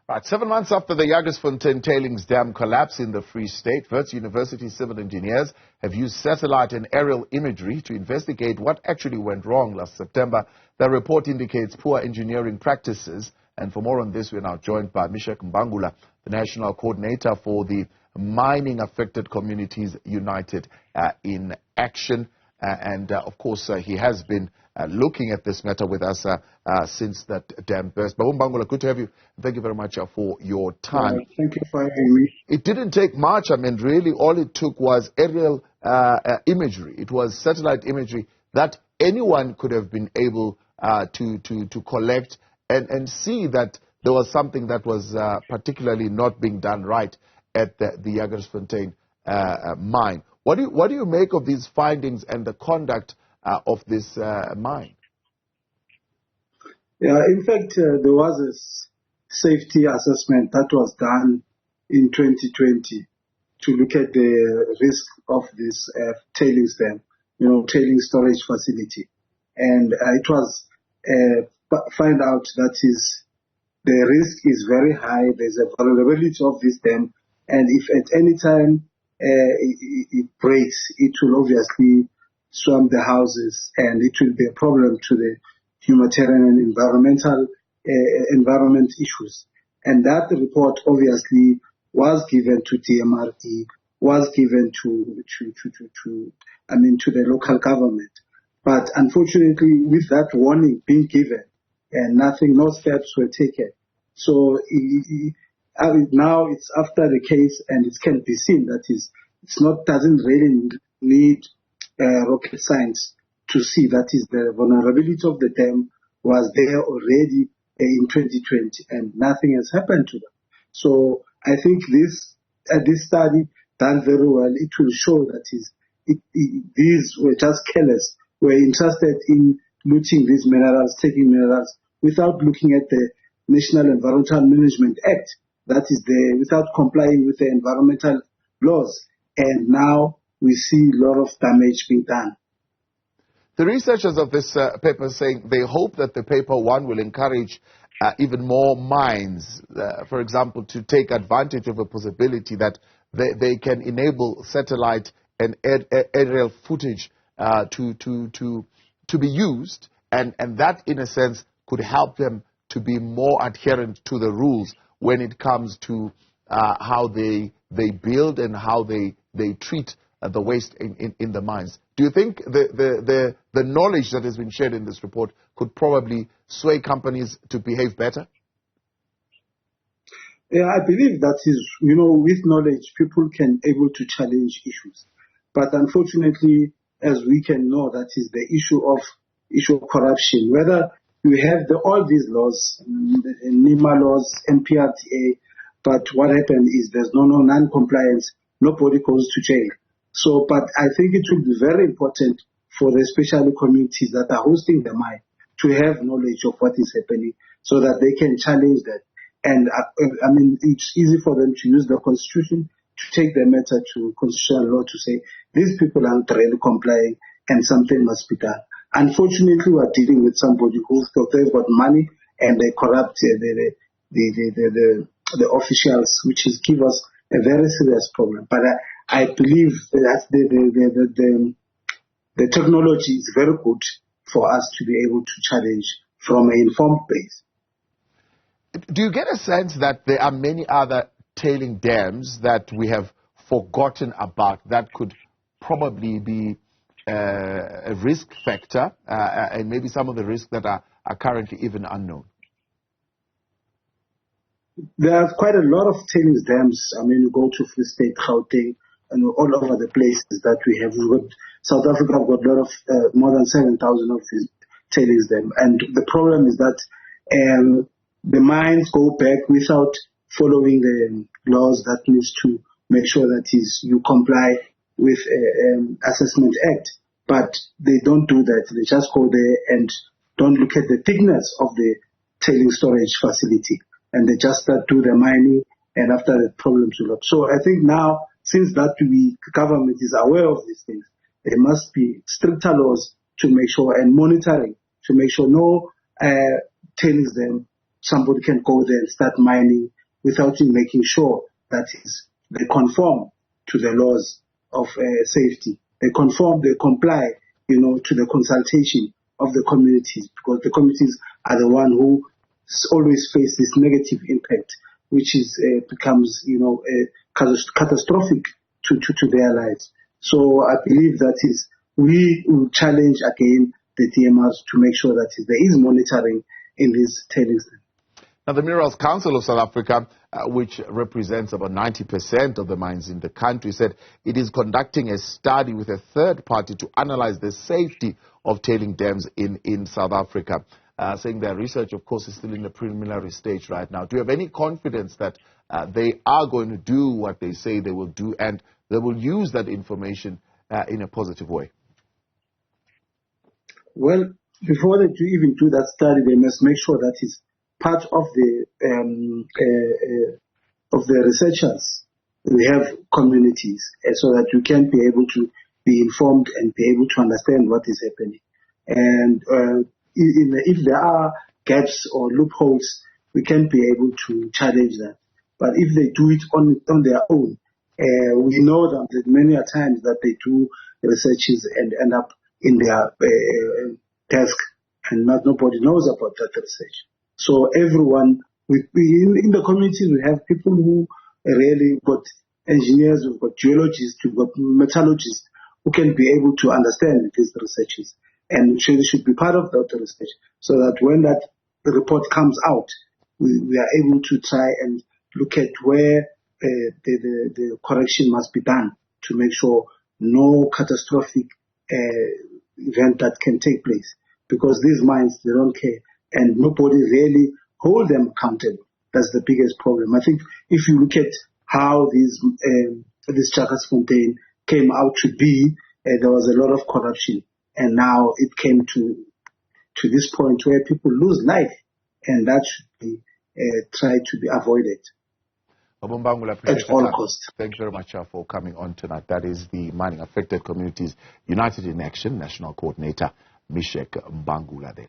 Right, 7 months after the Jagersfontein tailings dam collapse in the Free State, Wits University civil engineers have used satellite and aerial imagery to investigate what actually went wrong last September. The report indicates poor engineering practices. And for more on this, we're now joined by Meshack Mbangula, the National Coordinator for the Mining Affected Communities United in Action. Of course, he has been looking at this matter with us since that dam burst. But Mbangula, good to have you. Thank you very much for your time. Thank you for having me. It didn't take much. I mean, really, all it took was aerial imagery. It was satellite imagery that anyone could have been able to collect and see that there was something that was particularly not being done right at the Jagersfontein mine. What do you make of these findings and the conduct of this mine? Yeah, in fact, there was a safety assessment that was done in 2020 to look at the risk of this tailings dam, tailings storage facility. And it was find out that the risk is very high. There's a vulnerability of this dam. And if at any time it breaks, it will obviously swamp the houses, and it will be a problem to the humanitarian and environment issues. And that report obviously was given to DMRE, was given to the local government. But unfortunately, with that warning being given, and no steps were taken. So now it's after the case, and it can be seen that doesn't really need rocket science to see that the vulnerability of the dam was there already in 2020, and nothing has happened to them. So I think this study done very well. It will show that these were just careless, were interested in looting these minerals, taking minerals, without looking at the National Environmental Management Act, that is there, without complying with the environmental laws. And now we see a lot of damage being done. The researchers of this paper saying they hope that the paper, one, will encourage even more mines, for example, to take advantage of a possibility that they can enable satellite and aerial footage to be used, and that, in a sense, could help them to be more adherent to the rules when it comes to how they build and how they treat the waste in the mines. Do you think the knowledge that has been shared in this report could probably sway companies to behave better? Yeah, I believe that with knowledge, people can able to challenge issues. But unfortunately, as we can know, that is the issue of corruption. Whether you have all these laws, NEMA laws, MPRTA, but what happened is there's no non-compliance, nobody goes to jail. So, but I think it will be very important for the especially communities that are hosting the mine to have knowledge of what is happening so that they can challenge that. And I mean, it's easy for them to use the constitution to take the matter to constitutional law to say, these people aren't really complying and something must be done. Unfortunately, we are dealing with somebody who's they've got money and they corrupt the officials, which is give us a very serious problem. But I believe that the technology is very good for us to be able to challenge from an informed base. Do you get a sense that there are many other tailing dams that we have forgotten about that could probably be a risk factor and maybe some of the risks that are currently even unknown? There are quite a lot of tailings dams. I mean, you go to Free State, Gauteng, and all over the places that we have. South Africa have got a lot of, more than 7,000 of these tailings dams. And the problem is that the mines go back without following the laws that needs to make sure that you comply with Assessment Act. But they don't do that. They just go there and don't look at the thickness of the tailings storage facility. And they just start do the mining, and after the problems will up. So I think now, since that the government is aware of these things, there must be stricter laws to make sure, and monitoring to make sure no tailings dam, somebody can go there and start mining without making sure that they conform to the laws of safety. They comply, to the consultation of the communities, because the communities are the one who always face this negative impact, which becomes, catastrophic to their lives. So I believe that we will challenge again the TMRs to make sure that there is monitoring in these tailings. Now, the Minerals Council of South Africa, which represents about 90% of the mines in the country, said it is conducting a study with a third party to analyze the safety of tailing dams in South Africa, saying their research, of course, is still in the preliminary stage right now. Do you have any confidence that they are going to do what they say they will do, and they will use that information in a positive way? Well, before they even do that study, they must make sure that it's part of the researchers. We have communities, so that you can be able to be informed and be able to understand what is happening. And if there are gaps or loopholes, we can be able to challenge that. But if they do it on their own, we know that many a times that they do researches and end up in their desk, and nobody knows about that research. So everyone, in the communities, we have people who really got engineers, we've got geologists, we've got metallurgists who can be able to understand these researches, and they should be part of that research, so that when that report comes out, we are able to try and look at where the correction must be done to make sure no catastrophic event that can take place. Because these mines, they don't care, and nobody really hold them accountable. That's the biggest problem. I think if you look at how this Jagersfontein came out to be, there was a lot of corruption, and now it came to this point where people lose life, and that should be tried to be avoided Mbangula, at all costs. Thank you very much for coming on tonight. That is the Mining Affected Communities United in Action National Coordinator, Meshack Mbangula there.